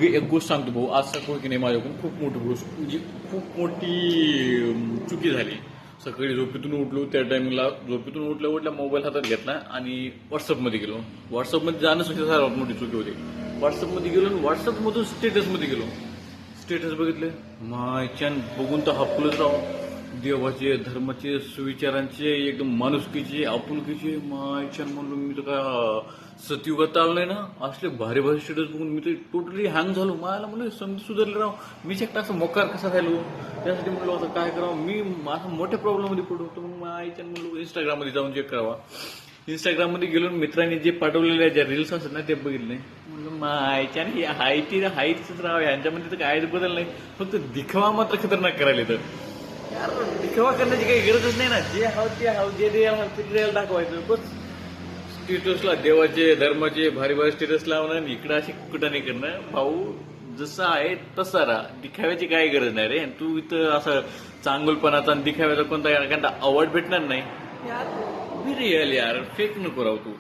एक गोष्ट सांगतो भाऊ, आज सकाळी की नाही माझ्याकडून खूप मोठी गोष्ट म्हणजे खूप मोठी चुकी झाली. सकाळी झोपेतून उठलो, त्या टायमिंगला झोपेतून उठल्या मोबाईल हातात घेतला आणि व्हॉट्सअपमध्ये गेलो. व्हॉट्सअपमध्ये जाणं सुद्धा सर्वात मोठी चुकी होती. व्हॉट्सअपमध्ये गेलो आणि व्हॉट्सअपमधून स्टेटसमध्ये गेलो. स्टेटस बघितले, मायच्यान बघून तर हपलंच राव. देवाचे, धर्माचे, सुविचारांचे, एकदम माणुसकीचे, आपुलकीचे. मायच्यान म्हणलो मी तर काय सतयुगात आलो नाही ना. असले भारी भारी स्टेटस बघून मी तर टोटली हँग झालो. मला म्हणलं समजा सुधारले राव, मीच एकटा असं मोकार कसा झालो. त्यासाठी म्हणलो आता काय करावं, मी माझा मोठ्या प्रॉब्लेममध्ये पडलो. तर मग आईच्या म्हणलो इंस्टाग्राममध्ये जाऊन चेक करावा. इंस्टाग्राममध्ये गेलो, मित्रांनी जे पाठवलेल्या ज्या रील्स असतात ना ते बघितले. म्हणलं मायच्या ही हायतीच राव, यांच्यामध्ये तर काय बदल नाही, फक्त दिखावा मात्र खतरनाक करायला. तर यार दिखावा करण्याची काही गरजच नाही ना. जे हाव ते हाव, जे रिअल ते रिअल दाखवायचं बस. स्टेटसला देवाचे, धर्माचे भारी भारी स्टेटस लावणं आणि इकडं अशी कुठं नाही करणं. भाऊ जसं आहे तसा राहा, दिखाव्याची काही गरज नाही रे. तू इथं असं चांगुलपणाचा आणि दिखाव्याचा कोणता एखादा अवॉर्ड भेटणार नाही यार. बी रिअल यार, फेक नको राहू तू.